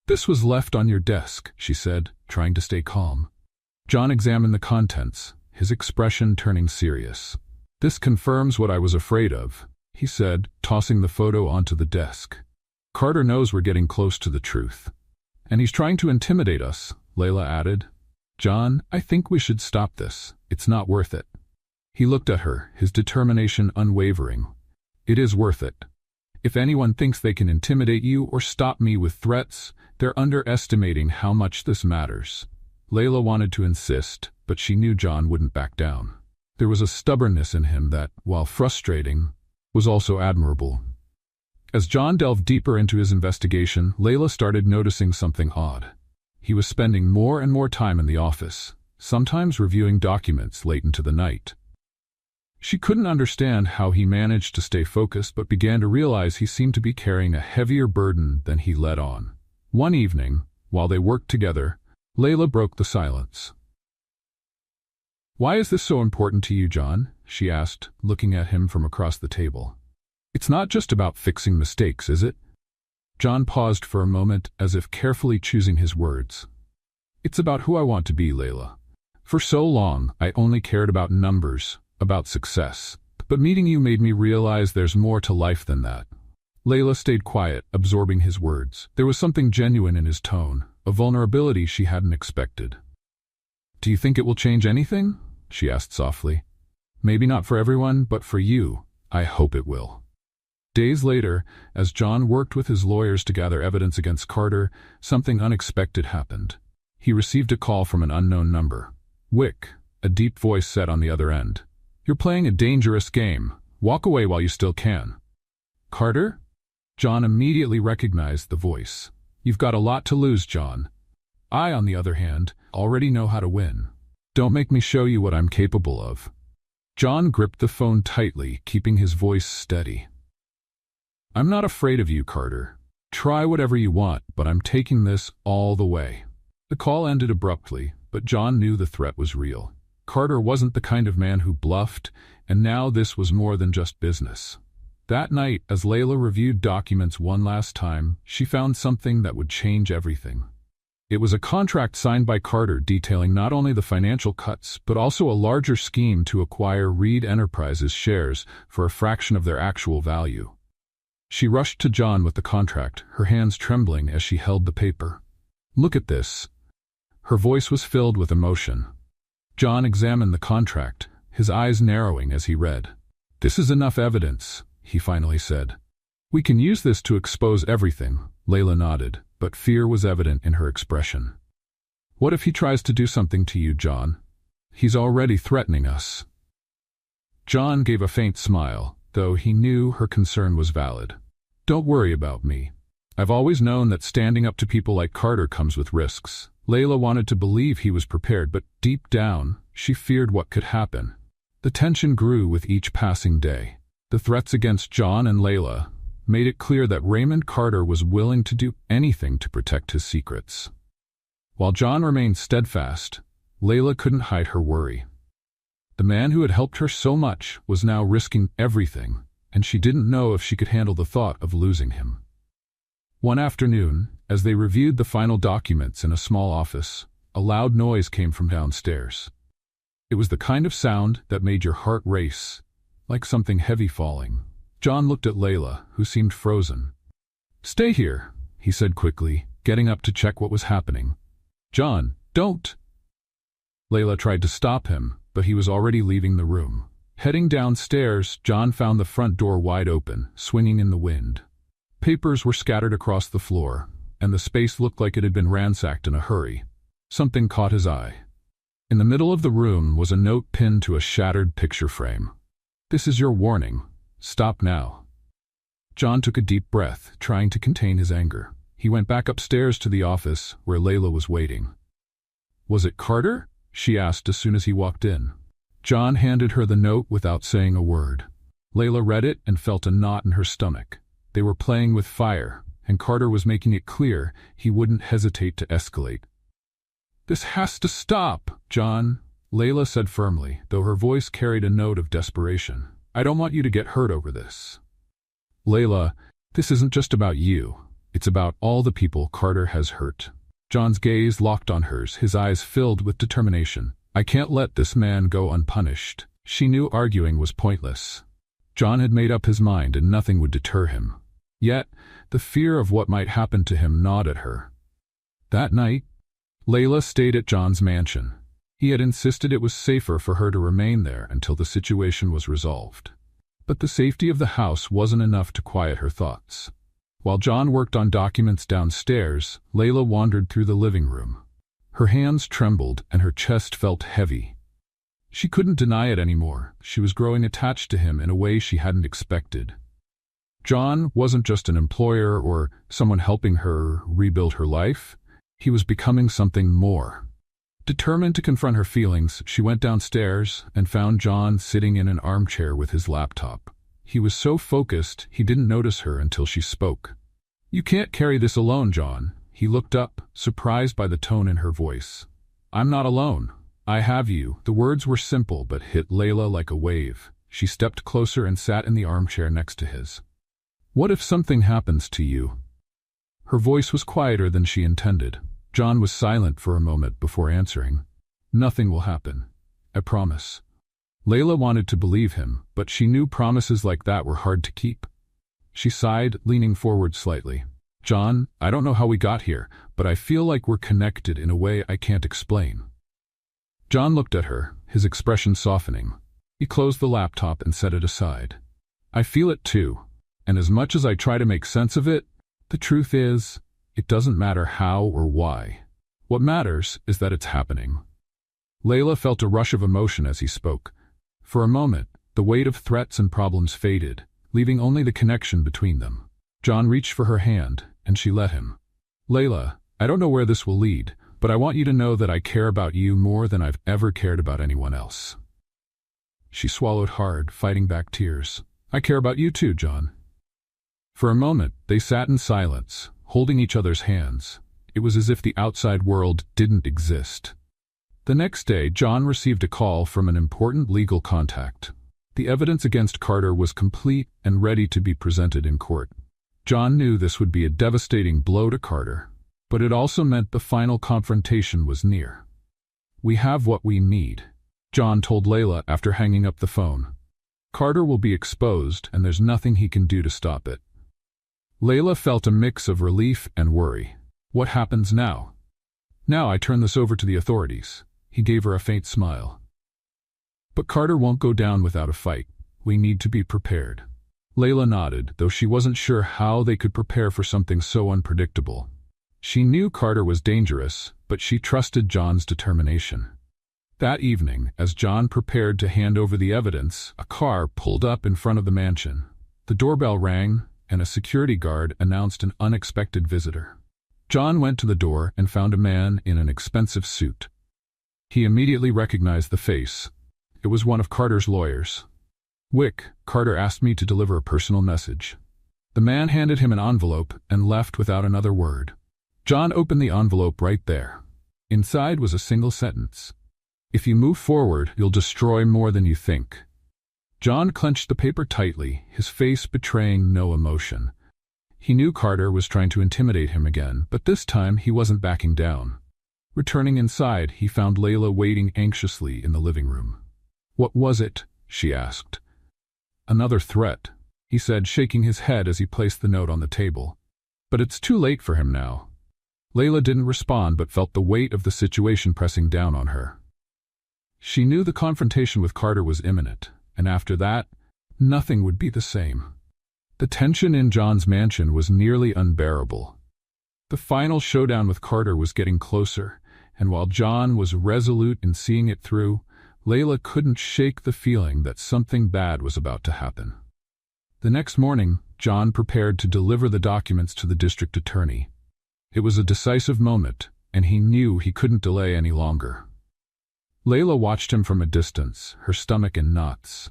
"This was left on your desk," she said, trying to stay calm. John examined the contents, his expression turning serious. "This confirms what I was afraid of," he said, tossing the photo onto the desk. "Carter knows we're getting close to the truth. And he's trying to intimidate us," Layla added. "John, I think we should stop this. It's not worth it." He looked at her, his determination unwavering. "It is worth it. If anyone thinks they can intimidate you or stop me with threats, they're underestimating how much this matters." Layla wanted to insist, but she knew John wouldn't back down. There was a stubbornness in him that, while frustrating, was also admirable. As John delved deeper into his investigation, Layla started noticing something odd. He was spending more and more time in the office, sometimes reviewing documents late into the night. She couldn't understand how he managed to stay focused, but began to realize he seemed to be carrying a heavier burden than he let on. One evening, while they worked together, Layla broke the silence. "Why is this so important to you, John?" she asked, looking at him from across the table. "It's not just about fixing mistakes, is it?" John paused for a moment, as if carefully choosing his words. "It's about who I want to be, Layla. For so long, I only cared about numbers, about success. But meeting you made me realize there's more to life than that." Layla stayed quiet, absorbing his words. There was something genuine in his tone, a vulnerability she hadn't expected. "Do you think it will change anything?" she asked softly. "Maybe not for everyone, but for you, I hope it will." Days later, as John worked with his lawyers to gather evidence against Carter, something unexpected happened. He received a call from an unknown number. "Wick," a deep voice said on the other end. "You're playing a dangerous game. Walk away while you still can." "Carter?" John immediately recognized the voice. You've got a lot to lose, John. I, on the other hand, already know how to win. Don't make me show you what I'm capable of. John gripped the phone tightly, keeping his voice steady. I'm not afraid of you, Carter. Try whatever you want, but I'm taking this all the way. The call ended abruptly, but John knew the threat was real. Carter wasn't the kind of man who bluffed, and now this was more than just business. That night, as Layla reviewed documents one last time, she found something that would change everything. It was a contract signed by Carter detailing not only the financial cuts, but also a larger scheme to acquire Reed Enterprises shares for a fraction of their actual value. She rushed to John with the contract, her hands trembling as she held the paper. Look at this. Her voice was filled with emotion. John examined the contract, his eyes narrowing as he read. This is enough evidence, he finally said. We can use this to expose everything, Layla nodded, but fear was evident in her expression. What if he tries to do something to you, John? He's already threatening us. John gave a faint smile, though he knew her concern was valid. Don't worry about me. I've always known that standing up to people like Carter comes with risks. Layla wanted to believe he was prepared, but deep down, she feared what could happen. The tension grew with each passing day. The threats against John and Layla made it clear that Raymond Carter was willing to do anything to protect his secrets. While John remained steadfast, Layla couldn't hide her worry. The man who had helped her so much was now risking everything, and she didn't know if she could handle the thought of losing him. One afternoon, as they reviewed the final documents in a small office, a loud noise came from downstairs. It was the kind of sound that made your heart race, like something heavy falling. John looked at Layla, who seemed frozen. Stay here, he said quickly, getting up to check what was happening. John, don't! Layla tried to stop him, but he was already leaving the room. Heading downstairs, John found the front door wide open, swinging in the wind. Papers were scattered across the floor, and the space looked like it had been ransacked in a hurry. Something caught his eye. In the middle of the room was a note pinned to a shattered picture frame. This is your warning. Stop now. John took a deep breath, trying to contain his anger. He went back upstairs to the office, where Layla was waiting. Was it Carter? She asked as soon as he walked in. John handed her the note without saying a word. Layla read it and felt a knot in her stomach. They were playing with fire, and Carter was making it clear he wouldn't hesitate to escalate. This has to stop, John, Layla said firmly, though her voice carried a note of desperation. I don't want you to get hurt over this. Layla, this isn't just about you. It's about all the people Carter has hurt. John's gaze locked on hers, his eyes filled with determination. I can't let this man go unpunished. She knew arguing was pointless. John had made up his mind and nothing would deter him. Yet, the fear of what might happen to him gnawed at her. That night, Layla stayed at John's mansion. He had insisted it was safer for her to remain there until the situation was resolved. But the safety of the house wasn't enough to quiet her thoughts. While John worked on documents downstairs, Layla wandered through the living room. Her hands trembled and her chest felt heavy. She couldn't deny it anymore. She was growing attached to him in a way she hadn't expected. John wasn't just an employer or someone helping her rebuild her life. He was becoming something more. Determined to confront her feelings, she went downstairs and found John sitting in an armchair with his laptop. He was so focused he didn't notice her until she spoke. You can't carry this alone, John. He looked up, surprised by the tone in her voice. I'm not alone. I have you. The words were simple but hit Layla like a wave. She stepped closer and sat in the armchair next to his. What if something happens to you? Her voice was quieter than she intended. John was silent for a moment before answering. Nothing will happen. I promise. Layla wanted to believe him, but she knew promises like that were hard to keep. She sighed, leaning forward slightly. John, I don't know how we got here, but I feel like we're connected in a way I can't explain. John looked at her, his expression softening. He closed the laptop and set it aside. I feel it too, and as much as I try to make sense of it, the truth is, it doesn't matter how or why. What matters is that it's happening. Layla felt a rush of emotion as he spoke. For a moment, the weight of threats and problems faded, leaving only the connection between them. John reached for her hand, and she let him. Layla, I don't know where this will lead, but I want you to know that I care about you more than I've ever cared about anyone else. She swallowed hard, fighting back tears. I care about you too, John. For a moment, they sat in silence, holding each other's hands. It was as if the outside world didn't exist. The next day, John received a call from an important legal contact. The evidence against Carter was complete and ready to be presented in court. John knew this would be a devastating blow to Carter, but it also meant the final confrontation was near. We have what we need, John told Layla after hanging up the phone. Carter will be exposed, and there's nothing he can do to stop it. Layla felt a mix of relief and worry. What happens now? Now I turn this over to the authorities. He gave her a faint smile. But Carter won't go down without a fight. We need to be prepared. Layla nodded, though she wasn't sure how they could prepare for something so unpredictable. She knew Carter was dangerous, but she trusted John's determination. That evening, as John prepared to hand over the evidence, a car pulled up in front of the mansion. The doorbell rang, and a security guard announced an unexpected visitor. John went to the door and found a man in an expensive suit. He immediately recognized the face. It was one of Carter's lawyers. Wick, Carter asked me to deliver a personal message. The man handed him an envelope and left without another word. John opened the envelope right there. Inside was a single sentence. If you move forward, you'll destroy more than you think. John clenched the paper tightly, his face betraying no emotion. He knew Carter was trying to intimidate him again, but this time he wasn't backing down. Returning inside, he found Layla waiting anxiously in the living room. What was it? She asked. Another threat, he said, shaking his head as he placed the note on the table. But it's too late for him now. Layla didn't respond but felt the weight of the situation pressing down on her. She knew the confrontation with Carter was imminent, and after that, nothing would be the same. The tension in John's mansion was nearly unbearable. The final showdown with Carter was getting closer, and while John was resolute in seeing it through, Layla couldn't shake the feeling that something bad was about to happen. The next morning, John prepared to deliver the documents to the district attorney. It was a decisive moment, and he knew he couldn't delay any longer. Layla watched him from a distance, her stomach in knots.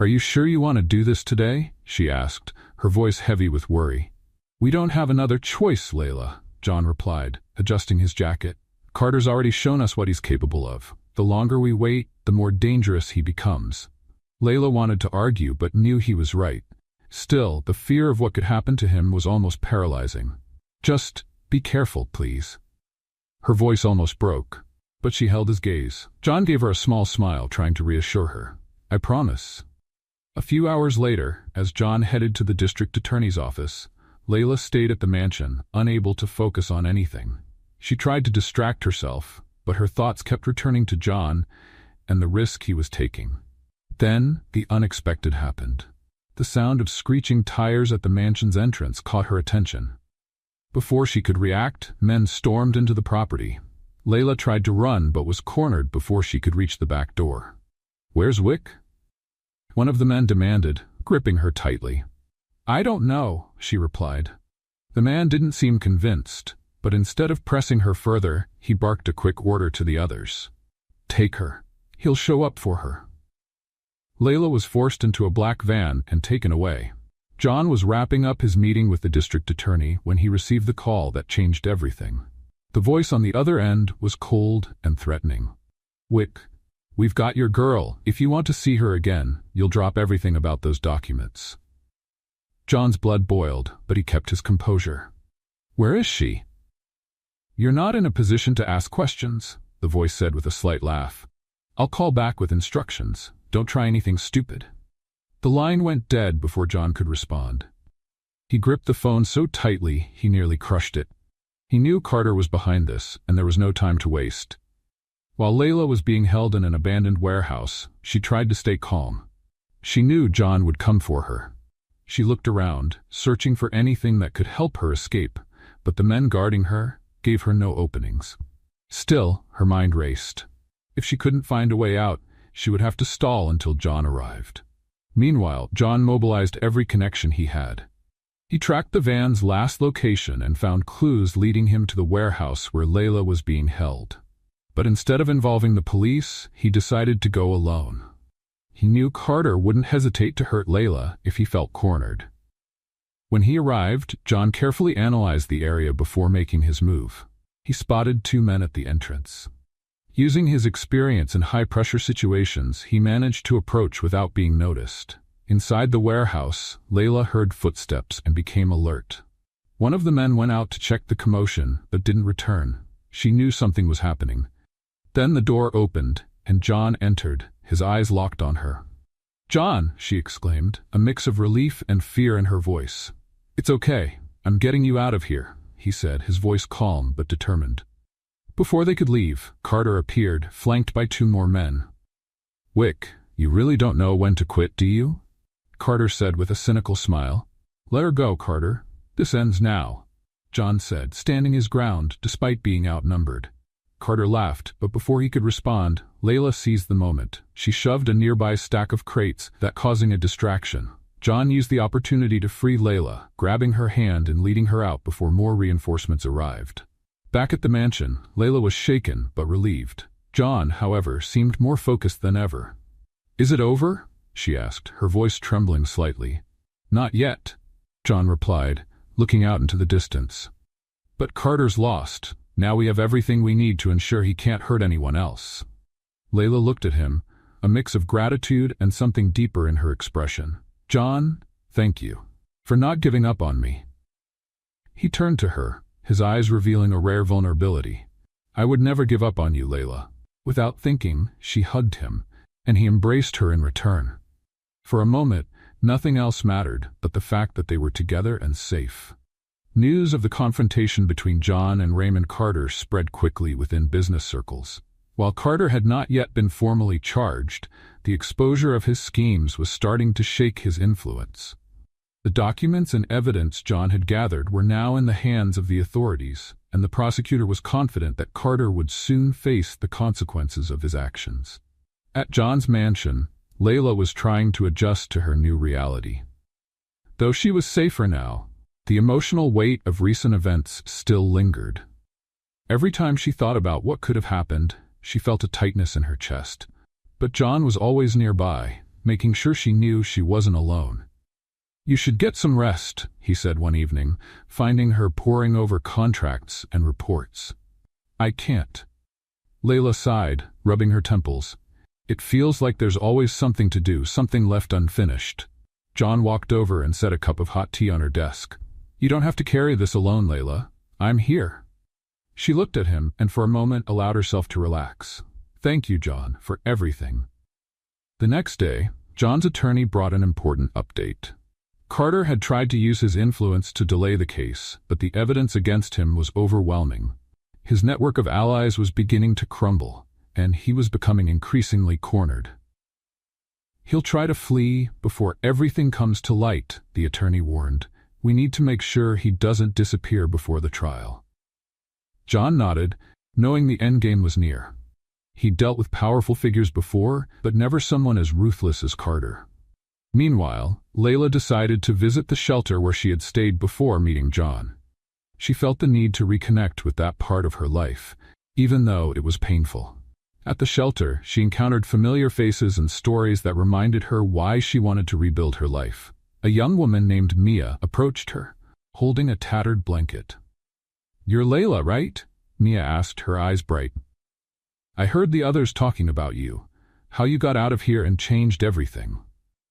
Are you sure you want to do this today? She asked, her voice heavy with worry. We don't have another choice, Layla, John replied, adjusting his jacket. Carter's already shown us what he's capable of. The longer we wait, the more dangerous he becomes. Layla wanted to argue but knew he was right. Still, the fear of what could happen to him was almost paralyzing. Just be careful, please. Her voice almost broke, but she held his gaze. John gave her a small smile, trying to reassure her. I promise. A few hours later, as John headed to the district attorney's office, Layla stayed at the mansion, unable to focus on anything. She tried to distract herself, but her thoughts kept returning to John and the risk he was taking. Then, the unexpected happened. The sound of screeching tires at the mansion's entrance caught her attention. Before she could react, men stormed into the property. Layla tried to run but was cornered before she could reach the back door. Where's Wick? One of the men demanded, gripping her tightly. I don't know, she replied. The man didn't seem convinced, but instead of pressing her further, he barked a quick order to the others. Take her. He'll show up for her. Layla was forced into a black van and taken away. John was wrapping up his meeting with the district attorney when he received the call that changed everything. The voice on the other end was cold and threatening. Wick, we've got your girl. If you want to see her again, you'll drop everything about those documents. John's blood boiled, but he kept his composure. Where is she? You're not in a position to ask questions, the voice said with a slight laugh. I'll call back with instructions. Don't try anything stupid. The line went dead before John could respond. He gripped the phone so tightly he nearly crushed it. He knew Carter was behind this, and there was no time to waste. While Layla was being held in an abandoned warehouse, she tried to stay calm. She knew John would come for her. She looked around, searching for anything that could help her escape, but the men guarding her gave her no openings. Still, her mind raced. If she couldn't find a way out, she would have to stall until John arrived. Meanwhile, John mobilized every connection he had. He tracked the van's last location and found clues leading him to the warehouse where Layla was being held. But instead of involving the police, he decided to go alone. He knew Carter wouldn't hesitate to hurt Layla if he felt cornered. When he arrived, John carefully analyzed the area before making his move. He spotted 2 men at the entrance. Using his experience in high-pressure situations, he managed to approach without being noticed. Inside the warehouse, Layla heard footsteps and became alert. One of the men went out to check the commotion, but didn't return. She knew something was happening. Then the door opened, and John entered, his eyes locked on her. "John," she exclaimed, a mix of relief and fear in her voice. "It's okay. I'm getting you out of here," he said, his voice calm but determined. Before they could leave, Carter appeared, flanked by 2 more men. "Wick, you really don't know when to quit, do you?" Carter said with a cynical smile. "Let her go, Carter. This ends now," John said, standing his ground despite being outnumbered. Carter laughed, but before he could respond, Layla seized the moment. She shoved a nearby stack of crates, that causing a distraction. John used the opportunity to free Layla, grabbing her hand and leading her out before more reinforcements arrived. Back at the mansion, Layla was shaken but relieved. John, however, seemed more focused than ever. "Is it over?" she asked, her voice trembling slightly. "Not yet," John replied, looking out into the distance. "But Carter's lost. Now we have everything we need to ensure he can't hurt anyone else." Layla looked at him, a mix of gratitude and something deeper in her expression. "John, thank you for not giving up on me." He turned to her, his eyes revealing a rare vulnerability. "I would never give up on you, Layla." Without thinking, she hugged him, and he embraced her in return. For a moment, nothing else mattered but the fact that they were together and safe. News of the confrontation between John and Raymond Carter spread quickly within business circles. While Carter had not yet been formally charged, the exposure of his schemes was starting to shake his influence. The documents and evidence John had gathered were now in the hands of the authorities, and the prosecutor was confident that Carter would soon face the consequences of his actions. At John's mansion, Layla was trying to adjust to her new reality. Though she was safer now, the emotional weight of recent events still lingered. Every time she thought about what could have happened, she felt a tightness in her chest. But John was always nearby, making sure she knew she wasn't alone. "You should get some rest," he said one evening, finding her poring over contracts and reports. "I can't." Layla sighed, rubbing her temples. "It feels like there's always something to do, something left unfinished." John walked over and set a cup of hot tea on her desk. "You don't have to carry this alone, Layla. I'm here." She looked at him and for a moment allowed herself to relax. "Thank you, John, for everything." The next day, John's attorney brought an important update. Carter had tried to use his influence to delay the case, but the evidence against him was overwhelming. His network of allies was beginning to crumble, and he was becoming increasingly cornered. "He'll try to flee before everything comes to light," the attorney warned. "We need to make sure he doesn't disappear before the trial." John nodded, knowing the endgame was near. He'd dealt with powerful figures before, but never someone as ruthless as Carter. Meanwhile, Layla decided to visit the shelter where she had stayed before meeting John. She felt the need to reconnect with that part of her life, even though it was painful. At the shelter, she encountered familiar faces and stories that reminded her why she wanted to rebuild her life. A young woman named Mia approached her, holding a tattered blanket. "You're Layla, right?" Mia asked, her eyes bright. "I heard the others talking about you, how you got out of here and changed everything."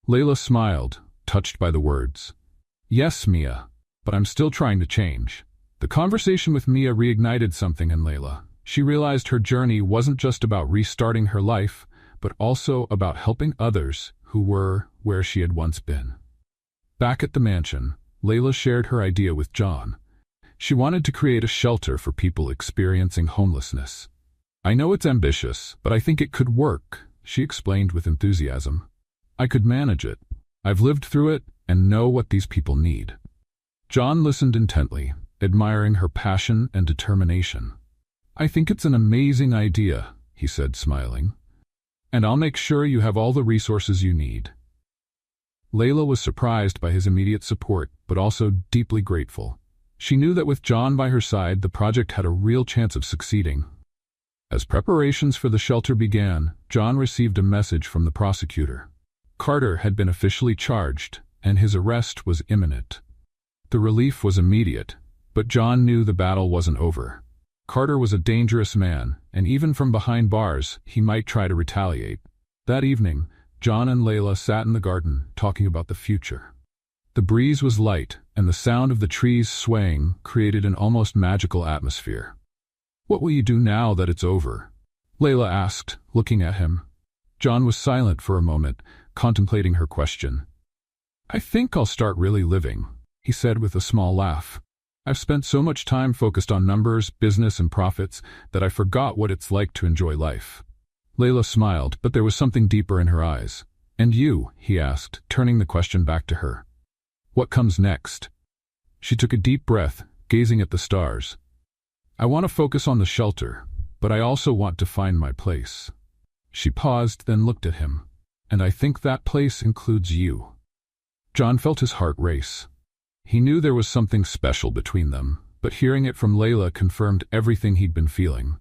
Layla smiled, touched by the words. "Yes, Mia, but I'm still trying to change." The conversation with Mia reignited something in Layla. She realized her journey wasn't just about restarting her life, but also about helping others who were where she had once been. Back at the mansion, Layla shared her idea with John. She wanted to create a shelter for people experiencing homelessness. "I know it's ambitious, but I think it could work," she explained with enthusiasm. "I could manage it. I've lived through it and know what these people need." John listened intently, admiring her passion and determination. "I think it's an amazing idea," he said, smiling. "And I'll make sure you have all the resources you need." Layla was surprised by his immediate support, but also deeply grateful. She knew that with John by her side, the project had a real chance of succeeding. As preparations for the shelter began, John received a message from the prosecutor. Carter had been officially charged, and his arrest was imminent. The relief was immediate, but John knew the battle wasn't over. Carter was a dangerous man, and even from behind bars, he might try to retaliate. That evening, John and Layla sat in the garden, talking about the future. The breeze was light, and the sound of the trees swaying created an almost magical atmosphere. "What will you do now that it's over?" Layla asked, looking at him. John was silent for a moment, contemplating her question. "I think I'll start really living," he said with a small laugh. "I've spent so much time focused on numbers, business, and profits that I forgot what it's like to enjoy life." Layla smiled, but there was something deeper in her eyes. "And you?" he asked, turning the question back to her. "What comes next?" She took a deep breath, gazing at the stars. "I want to focus on the shelter, but I also want to find my place." She paused, then looked at him. "And I think that place includes you." John felt his heart race. He knew there was something special between them, but hearing it from Layla confirmed everything he'd been feeling.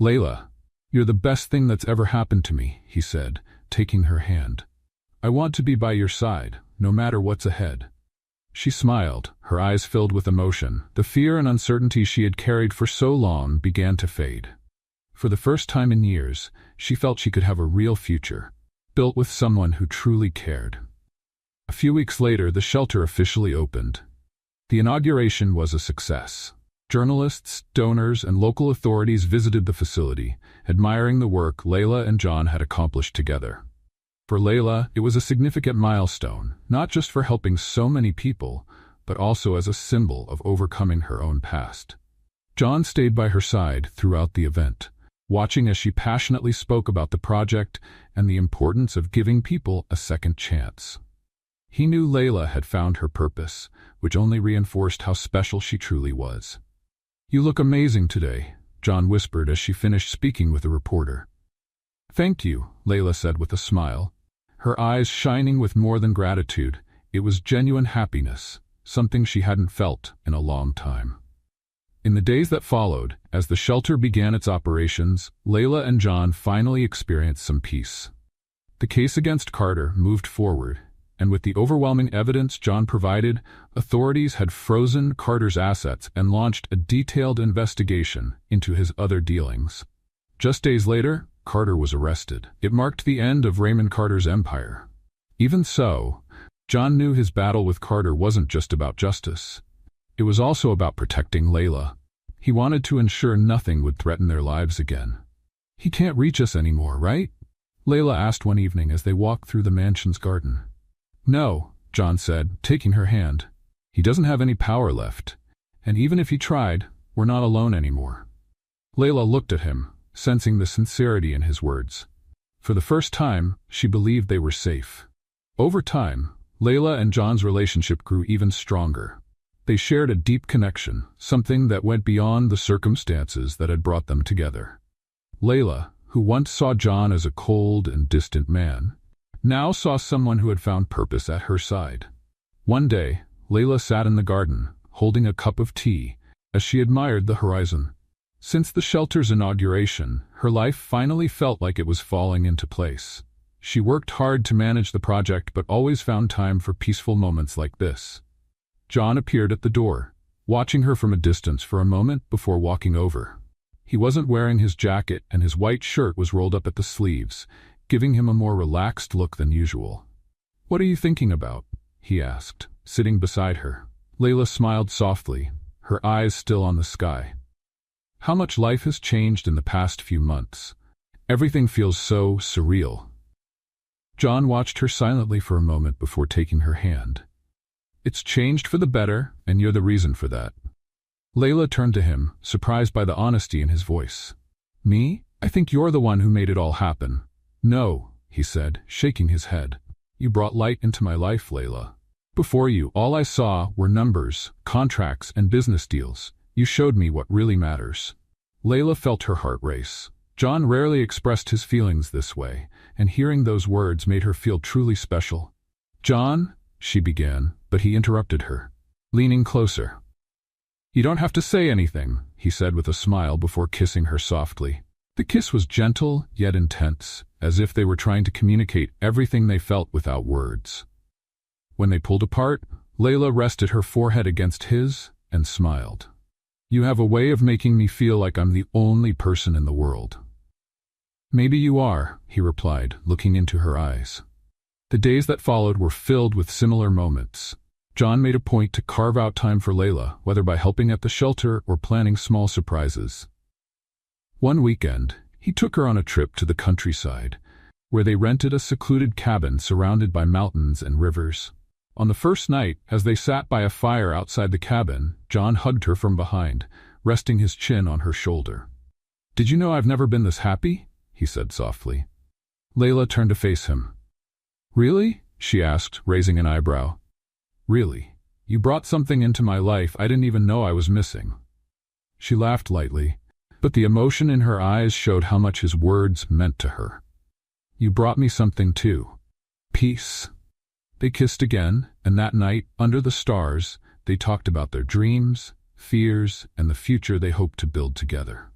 "Layla, you're the best thing that's ever happened to me," he said, taking her hand. "I want to be by your side, no matter what's ahead." She smiled, her eyes filled with emotion. The fear and uncertainty she had carried for so long began to fade. For the first time in years, she felt she could have a real future, built with someone who truly cared. A few weeks later, the shelter officially opened. The inauguration was a success. Journalists, donors, and local authorities visited the facility, admiring the work Layla and John had accomplished together. For Layla, it was a significant milestone, not just for helping so many people, but also as a symbol of overcoming her own past. John stayed by her side throughout the event, watching as she passionately spoke about the project and the importance of giving people a second chance. He knew Layla had found her purpose, which only reinforced how special she truly was. "You look amazing today," John whispered as she finished speaking with the reporter. "Thank you," Layla said with a smile, her eyes shining with more than gratitude. It was genuine happiness, something she hadn't felt in a long time. In the days that followed, as the shelter began its operations, Layla and John finally experienced some peace. The case against Carter moved forward, and with the overwhelming evidence John provided, authorities had frozen Carter's assets and launched a detailed investigation into his other dealings. Just days later, Carter was arrested. It marked the end of Raymond Carter's empire. Even so, John knew his battle with Carter wasn't just about justice. It was also about protecting Layla. He wanted to ensure nothing would threaten their lives again. "He can't reach us anymore, right?" Layla asked one evening as they walked through the mansion's garden. "No," John said, taking her hand. "He doesn't have any power left. And even if he tried, we're not alone anymore." Layla looked at him, sensing the sincerity in his words. For the first time, she believed they were safe. Over time, Layla and John's relationship grew even stronger. They shared a deep connection, something that went beyond the circumstances that had brought them together. Layla, who once saw John as a cold and distant man, now saw someone who had found purpose at her side. One day, Layla sat in the garden, holding a cup of tea, as she admired the horizon. Since the shelter's inauguration, her life finally felt like it was falling into place. She worked hard to manage the project but always found time for peaceful moments like this. John appeared at the door, watching her from a distance for a moment before walking over. He wasn't wearing his jacket and his white shirt was rolled up at the sleeves, giving him a more relaxed look than usual. "What are you thinking about?" he asked, sitting beside her. Layla smiled softly, her eyes still on the sky. "How much life has changed in the past few months. Everything feels so surreal." John watched her silently for a moment before taking her hand. "It's changed for the better, and you're the reason for that." Layla turned to him, surprised by the honesty in his voice. "Me? I think you're the one who made it all happen." "No," he said, shaking his head. "You brought light into my life, Layla. Before you, all I saw were numbers, contracts, and business deals. You showed me what really matters." Layla felt her heart race. John rarely expressed his feelings this way, and hearing those words made her feel truly special. "John," she began, but he interrupted her, leaning closer. "You don't have to say anything," he said with a smile before kissing her softly. The kiss was gentle yet intense, as if they were trying to communicate everything they felt without words. When they pulled apart, Layla rested her forehead against his and smiled. "You have a way of making me feel like I'm the only person in the world." "Maybe you are," he replied, looking into her eyes. The days that followed were filled with similar moments. John made a point to carve out time for Layla, whether by helping at the shelter or planning small surprises. One weekend, he took her on a trip to the countryside, where they rented a secluded cabin surrounded by mountains and rivers. On the first night, as they sat by a fire outside the cabin, John hugged her from behind, resting his chin on her shoulder. "Did you know I've never been this happy?" he said softly. Layla turned to face him. "Really?" she asked, raising an eyebrow. "Really. You brought something into my life I didn't even know I was missing." She laughed lightly, but the emotion in her eyes showed how much his words meant to her. "You brought me something too. Peace." They kissed again, and that night, under the stars, they talked about their dreams, fears, and the future they hoped to build together.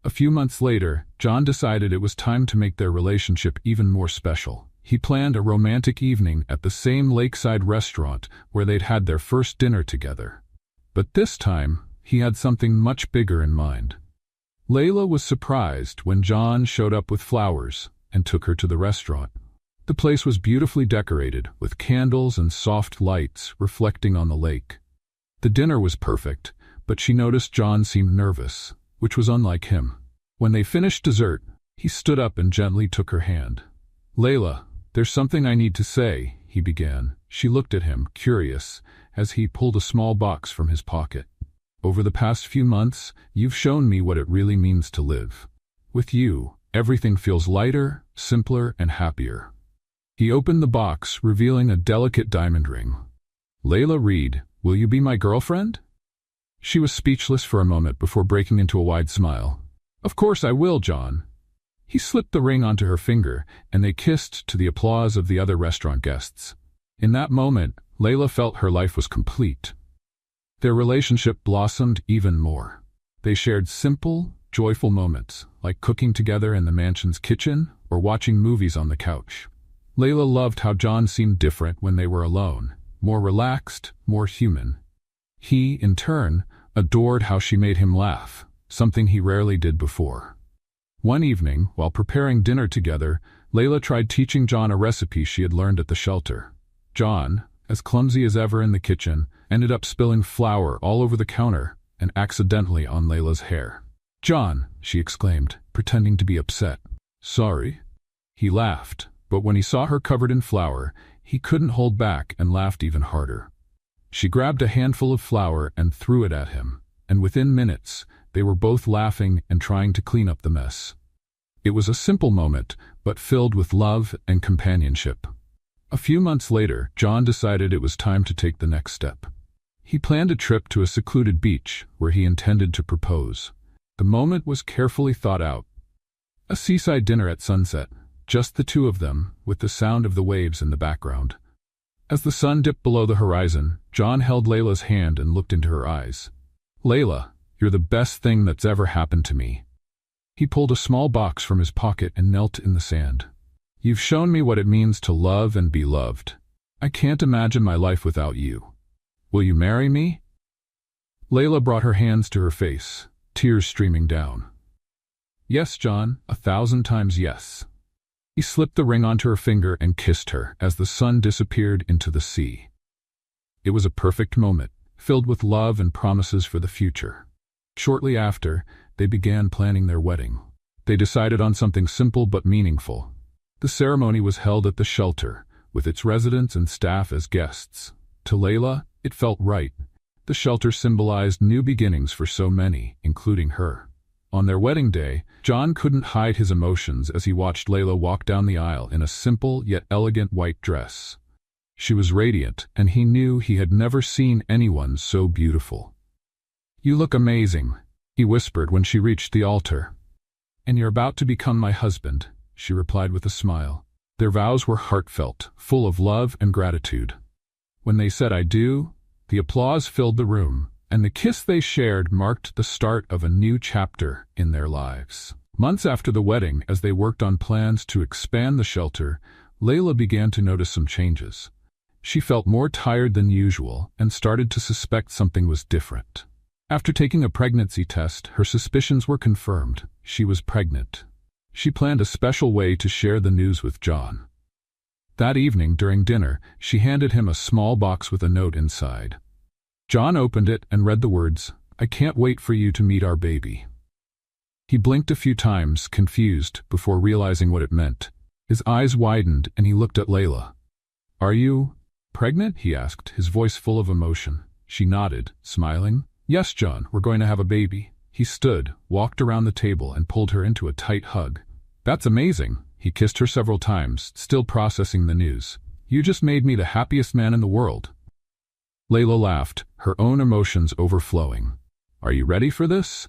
A few months later, John decided it was time to make their relationship even more special. He planned a romantic evening at the same lakeside restaurant where they'd had their first dinner together. But this time, he had something much bigger in mind. Layla was surprised when John showed up with flowers and took her to the restaurant. The place was beautifully decorated, with candles and soft lights reflecting on the lake. The dinner was perfect, but she noticed John seemed nervous, which was unlike him. When they finished dessert, he stood up and gently took her hand. "Layla, there's something I need to say," he began. She looked at him, curious, as he pulled a small box from his pocket. "Over the past few months, you've shown me what it really means to live. With you, everything feels lighter, simpler, and happier." He opened the box, revealing a delicate diamond ring. "Layla Reed, will you be my girlfriend?" She was speechless for a moment before breaking into a wide smile. "Of course I will, John." He slipped the ring onto her finger, and they kissed to the applause of the other restaurant guests. In that moment, Layla felt her life was complete. Their relationship blossomed even more. They shared simple, joyful moments, like cooking together in the mansion's kitchen or watching movies on the couch. Layla loved how John seemed different when they were alone, more relaxed, more human. He, in turn, adored how she made him laugh, something he rarely did before. One evening, while preparing dinner together, Layla tried teaching John a recipe she had learned at the shelter. John, as clumsy as ever in the kitchen, ended up spilling flour all over the counter and accidentally on Layla's hair. "John," she exclaimed, pretending to be upset. "Sorry." He laughed, but when he saw her covered in flour, he couldn't hold back and laughed even harder. She grabbed a handful of flour and threw it at him, and within minutes, they were both laughing and trying to clean up the mess. It was a simple moment, but filled with love and companionship. A few months later, John decided it was time to take the next step. He planned a trip to a secluded beach where he intended to propose. The moment was carefully thought out. A seaside dinner at sunset, just the two of them, with the sound of the waves in the background. As the sun dipped below the horizon, John held Layla's hand and looked into her eyes. "Layla, you're the best thing that's ever happened to me." He pulled a small box from his pocket and knelt in the sand. "You've shown me what it means to love and be loved. I can't imagine my life without you. Will you marry me?" Layla brought her hands to her face, tears streaming down. "Yes, John, 1,000 times yes." He slipped the ring onto her finger and kissed her as the sun disappeared into the sea. It was a perfect moment, filled with love and promises for the future. Shortly after, they began planning their wedding. They decided on something simple but meaningful. The ceremony was held at the shelter, with its residents and staff as guests. To Layla, it felt right. The shelter symbolized new beginnings for so many, including her. On their wedding day, John couldn't hide his emotions as he watched Layla walk down the aisle in a simple yet elegant white dress. She was radiant, and he knew he had never seen anyone so beautiful. "You look amazing," he whispered when she reached the altar. "And you're about to become my husband," she replied with a smile. Their vows were heartfelt, full of love and gratitude. When they said "I do," the applause filled the room, and the kiss they shared marked the start of a new chapter in their lives. Months after the wedding, as they worked on plans to expand the shelter, Layla began to notice some changes. She felt more tired than usual and started to suspect something was different. After taking a pregnancy test, her suspicions were confirmed. She was pregnant. She planned a special way to share the news with John. That evening, during dinner, she handed him a small box with a note inside. John opened it and read the words, "I can't wait for you to meet our baby." He blinked a few times, confused, before realizing what it meant. His eyes widened and he looked at Layla. "Are you pregnant?" he asked, his voice full of emotion. She nodded, smiling. "Yes, John, we're going to have a baby." He stood, walked around the table, and pulled her into a tight hug. "That's amazing." He kissed her several times, still processing the news. "You just made me the happiest man in the world." Layla laughed, her own emotions overflowing. "Are you ready for this?"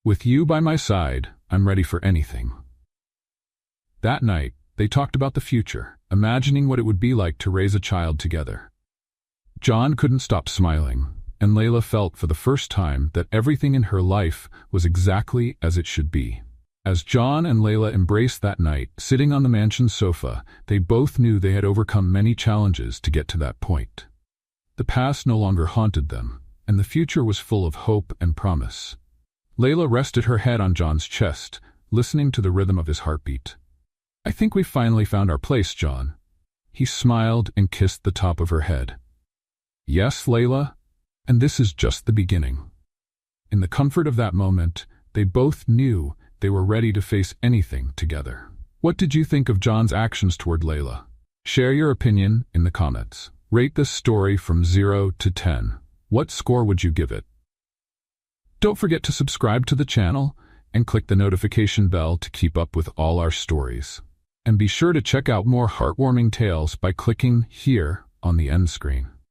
"With you by my side, I'm ready for anything." That night, they talked about the future, imagining what it would be like to raise a child together. John couldn't stop smiling, and Layla felt for the first time that everything in her life was exactly as it should be. As John and Layla embraced that night, sitting on the mansion's sofa, they both knew they had overcome many challenges to get to that point. The past no longer haunted them, and the future was full of hope and promise. Layla rested her head on John's chest, listening to the rhythm of his heartbeat. "I think we've finally found our place, John." He smiled and kissed the top of her head. "Yes, Layla, and this is just the beginning." In the comfort of that moment, they both knew they were ready to face anything together. What did you think of John's actions toward Layla? Share your opinion in the comments. Rate this story from 0 to 10. What score would you give it? Don't forget to subscribe to the channel and click the notification bell to keep up with all our stories. And be sure to check out more heartwarming tales by clicking here on the end screen.